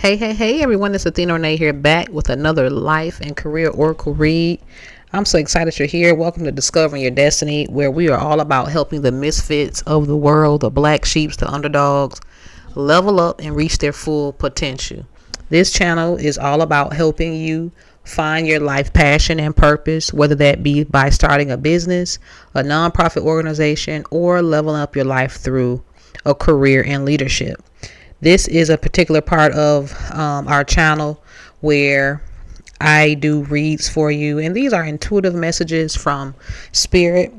Hey, everyone. It's Athena Renee here back with another life and career oracle read. I'm so excited you're here. Welcome to Discovering Your Destiny, where we are all about helping the misfits of the world, the black sheeps, the underdogs, level up and reach their full potential. This channel is all about helping you find your life passion and purpose, whether that be by starting a business, a nonprofit organization, or leveling up your life through a career in leadership. This is a particular part of our channel where I do reads for you, and these are intuitive messages from Spirit.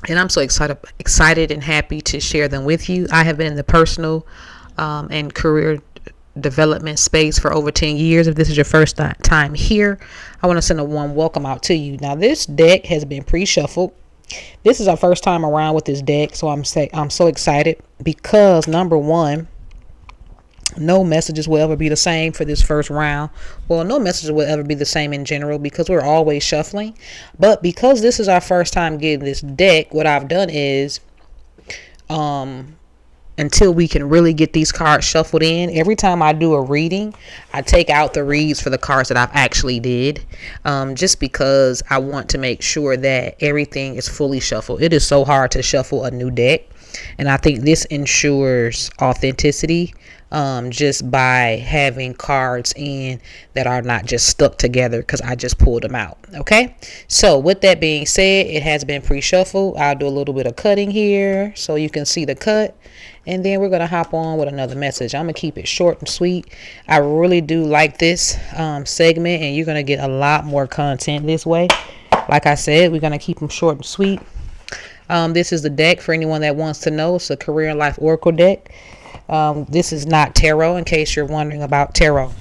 And I'm so excited and happy to share them with you. I have been in the personal and career development space for over 10 years. If this is your first time here, I want to send a warm welcome out to you. Now, this deck has been pre-shuffled. This is our first time around with this deck, so I'm so excited because number one, no messages will ever be the same for this first round. Well, no messages will ever be the same in general because we're always shuffling. But because this is our first time getting this deck, what I've done is until we can really get these cards shuffled in, every time I do a reading, I take out the reads for the cards that I've actually did, just because I want to make sure that everything is fully shuffled. It is so hard to shuffle a new deck, and I think this ensures authenticity, just by having cards in that are not just stuck together because I just pulled them out. Okay, so with that being said, it has been pre-shuffled. I'll do a little bit of cutting here so you can see the cut, and then we're gonna hop on with another message. I'm gonna keep it short and sweet. I really do like this segment, and you're gonna get a lot more content this way. Like I said, we're gonna keep them short and sweet. This is the deck for anyone that wants to know. It's a career and life oracle deck. This is not tarot, in case you're wondering about tarot.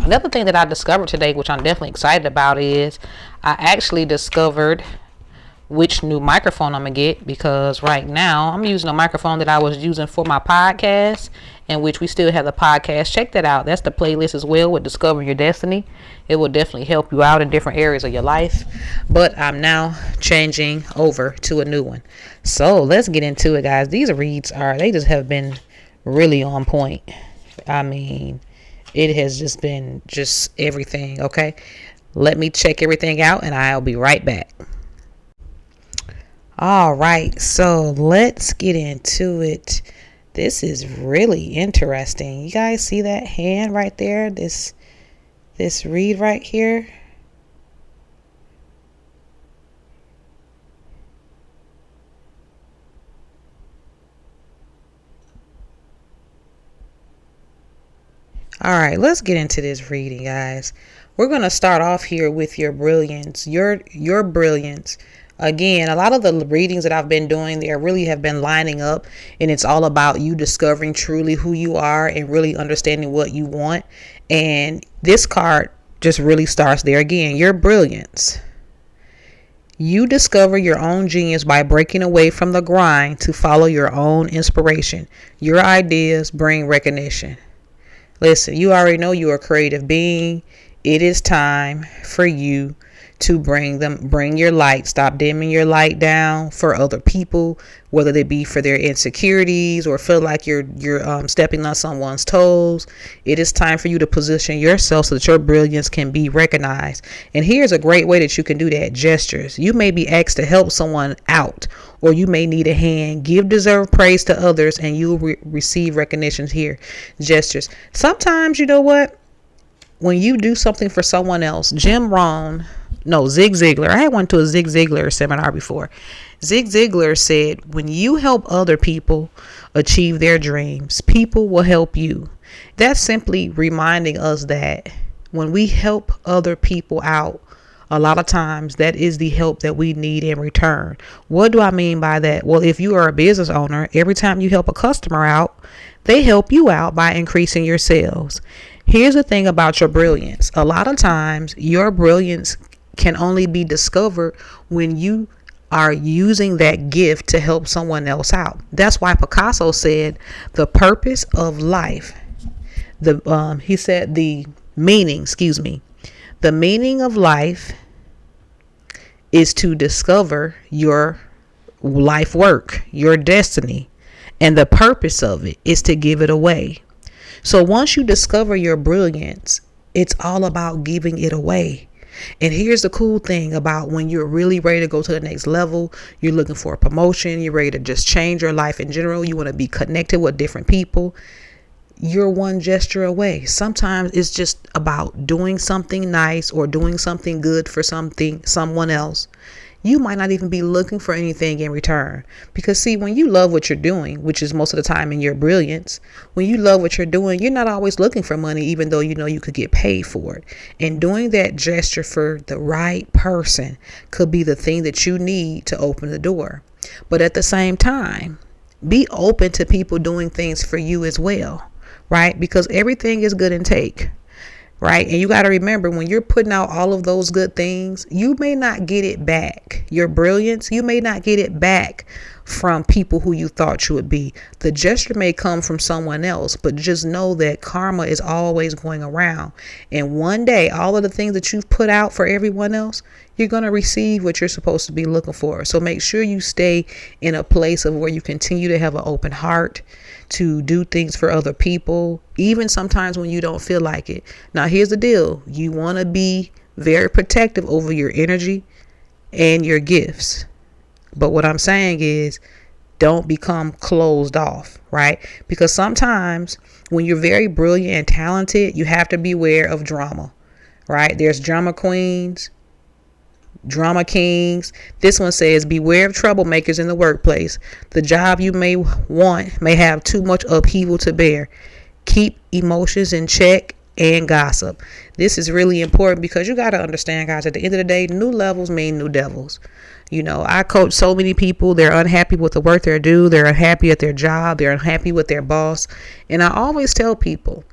Another thing that I discovered today, which I'm definitely excited about, is I actually discovered which new microphone I'm gonna get, because right now I'm using a microphone that I was using for my podcast, in which we still have the podcast. Check that out. That's the playlist as well with Discover Your Destiny. It will definitely help you out in different areas of your life. But I'm now changing over to a new one. So let's get into it, guys. These reads they just have been really on point. I mean, it has just been everything. Okay, let me check everything out and I'll be right back. All right, so let's get into it. This is really interesting. You guys see that hand right there? This read right here. All right, let's get into this reading, guys. We're going to start off here with your brilliance. Your brilliance. Again, a lot of the readings that I've been doing there really have been lining up, and it's all about you discovering truly who you are and really understanding what you want. And this card just really starts there again. Your brilliance. You discover your own genius by breaking away from the grind to follow your own inspiration. Your ideas bring recognition. Listen, you already know you're a creative being. It is time for you to bring your light. Stop dimming your light down for other people, whether they be for their insecurities or feel like you're stepping on someone's toes. It is time for you to position yourself so that your brilliance can be recognized. And here's a great way that you can do that. Gestures. You may be asked to help someone out, or you may need a hand. Give deserved praise to others and you'll receive recognitions here. Gestures. Sometimes, you know what? When you do something for someone else, Zig Ziglar. I had went to a Zig Ziglar seminar before. Zig Ziglar said, when you help other people achieve their dreams, people will help you. That's simply reminding us that when we help other people out, a lot of times that is the help that we need in return. What do I mean by that? Well, if you are a business owner, every time you help a customer out, they help you out by increasing your sales. Here's the thing about your brilliance. A lot of times your brilliance can only be discovered when you are using that gift to help someone else out. That's why Picasso said the purpose of life, he said the meaning of life is to discover your life work, your destiny, and the purpose of it is to give it away. So once you discover your brilliance, it's all about giving it away. And here's the cool thing about when you're really ready to go to the next level, you're looking for a promotion, you're ready to just change your life in general, you want to be connected with different people, you're one gesture away. Sometimes it's just about doing something nice or doing something good for someone else. You might not even be looking for anything in return. Because see, when you love what you're doing, which is most of the time in your brilliance, when you love what you're doing, you're not always looking for money, even though you know you could get paid for it. And doing that gesture for the right person could be the thing that you need to open the door. But at the same time, be open to people doing things for you as well, right? Because everything is good and take. Right. And you got to remember, when you're putting out all of those good things, you may not get it back. Your brilliance, you may not get it back from people who you thought you would be. The gesture may come from someone else, but just know that karma is always going around. And one day, all of the things that you've put out for everyone else, you're going to receive what you're supposed to be looking for. So make sure you stay in a place of where you continue to have an open heart, to do things for other people, even sometimes when you don't feel like it. Now, here's the deal. You want to be very protective over your energy and your gifts. But what I'm saying is, don't become closed off, right? Because sometimes when you're very brilliant and talented, you have to beware of drama, right? There's drama queens, drama kings. This one says, beware of troublemakers in the workplace. The job you may want may have too much upheaval to bear. Keep emotions in check and gossip. This is really important because you got to understand, guys, at the end of the day, new levels mean new devils. You know, I coach so many people. They're unhappy with the work they do. They're unhappy at their job. They're unhappy with their boss. And I always tell people,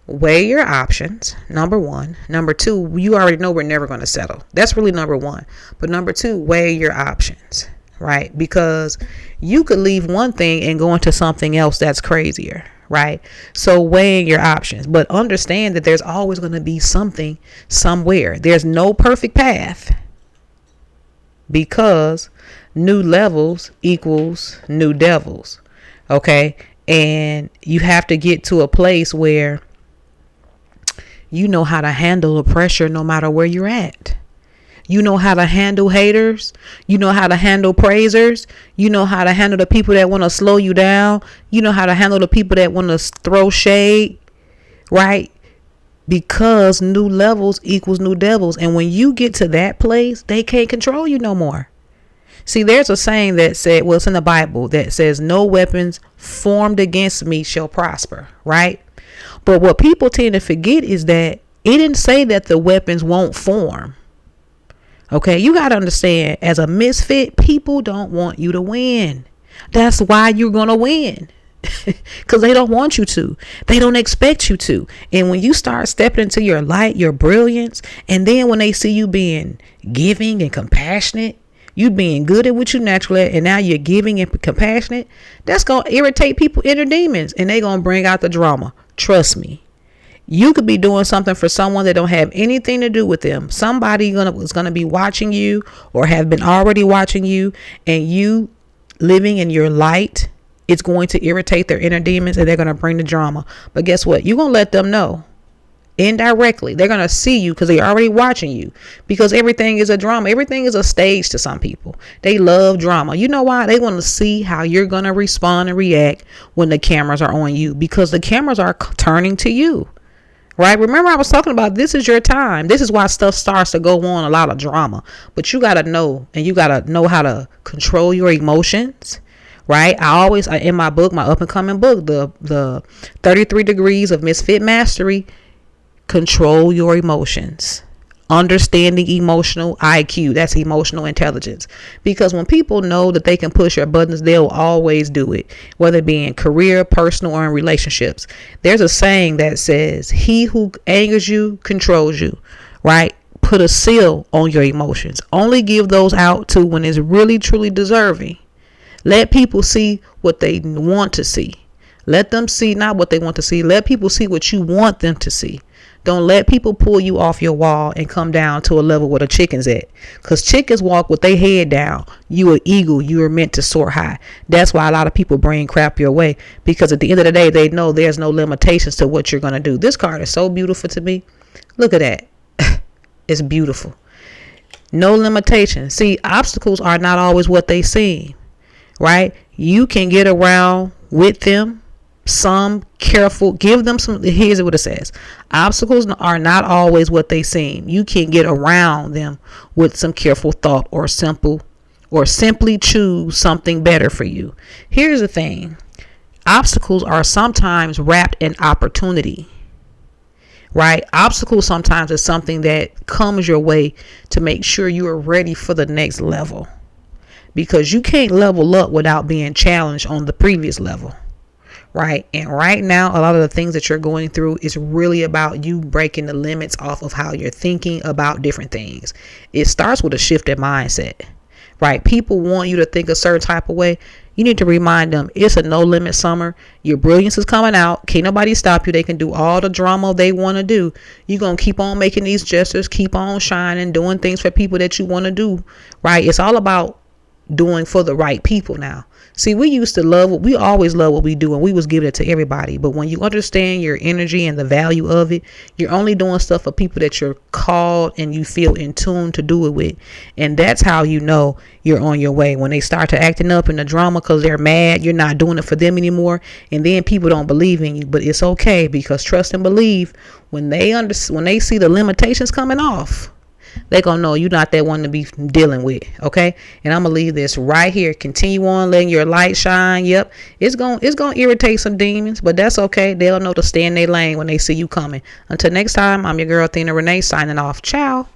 weigh your options, number one. Number two, you already know we're never going to settle. That's really number one. But number two, weigh your options, right? Because you could leave one thing and go into something else that's crazier, right? So weighing your options. But understand that there's always going to be something somewhere. There's no perfect path, because new levels equals new devils, okay? And you have to get to a place where you know how to handle the pressure no matter where you're at. You know how to handle haters. You know how to handle praisers. You know how to handle the people that want to slow you down. You know how to handle the people that want to throw shade, right? Because new levels equals new devils. And when you get to that place, they can't control you no more. See, there's a saying that said, well, it's in the Bible, that says, no weapons formed against me shall prosper, right? But what people tend to forget is that it didn't say that the weapons won't form. Okay, you got to understand, as a misfit, people don't want you to win. That's why you're going to win. Because they don't want you to. They don't expect you to. And when you start stepping into your light, your brilliance, and then when they see you being giving and compassionate, you being good at what you naturally at, and now you're giving and compassionate, that's going to irritate people, inner demons, and they're going to bring out the drama. Trust me. You could be doing something for someone that don't have anything to do with them. Somebody is going to be watching you, or have been already watching you, and you living in your light, it's going to irritate their inner demons, and they're going to bring the drama. But guess what? You're going to let them know indirectly. They're going to see you because they're already watching you, because everything is a drama. Everything is a stage to some people. They love drama. You know why? They want to see how you're going to respond and react when the cameras are on you, because the cameras are turning to you. Right? Remember, I was talking about, this is your time. This is why stuff starts to go on, a lot of drama. But you got to know, and you got to know how to control your emotions. Right? I always, in my book, my up and coming book, the 33 degrees of misfit mastery, control your emotions. Understanding emotional IQ, that's emotional intelligence. Because when people know that they can push your buttons, they'll always do it, whether it be in career, personal, or in relationships. There's a saying that says, he who angers you controls you, right? Put a seal on your emotions. Only give those out to when it's really, truly deserving. Let people see what they want to see. Let them see not what they want to see. Let people see what you want them to see. Don't let people pull you off your wall and come down to a level where the chickens at. Because chickens walk with their head down. You an eagle. You are meant to soar high. That's why a lot of people bring crap your way. Because at the end of the day, they know there's no limitations to what you're going to do. This card is so beautiful to me. Look at that. It's beautiful. No limitations. See, obstacles are not always what they seem. Right? You can get around with them. Some careful, give them some. Here's what it says: obstacles are not always what they seem. You can get around them with some careful thought, or simply choose something better for you. Here's the thing: obstacles are sometimes wrapped in opportunity. Right? Obstacles sometimes is something that comes your way to make sure you are ready for the next level, because you can't level up without being challenged on the previous level. Right. And right now, a lot of the things that you're going through is really about you breaking the limits off of how you're thinking about different things. It starts with a shift in mindset. Right. People want you to think a certain type of way. You need to remind them it's a no limit summer. Your brilliance is coming out. Can't nobody stop you. They can do all the drama they want to do. You're going to keep on making these gestures, keep on shining, doing things for people that you want to do. Right. It's all about doing for the right people now. See, we always love what we do, and we was giving it to everybody. But when you understand your energy and the value of it, you're only doing stuff for people that you're called and you feel in tune to do it with. And that's how you know you're on your way. When they start to acting up in the drama because they're mad, you're not doing it for them anymore. And then people don't believe in you. But it's okay, because trust and believe, when they see the limitations coming off, they gonna know you're not that one to be dealing with. Okay. And I'm gonna leave this right here. Continue on letting your light shine. Yep, it's gonna irritate some demons, but that's okay. They'll know to stay in their lane when they see you coming. Until next time, I'm your girl Athena Renee, signing off. Ciao.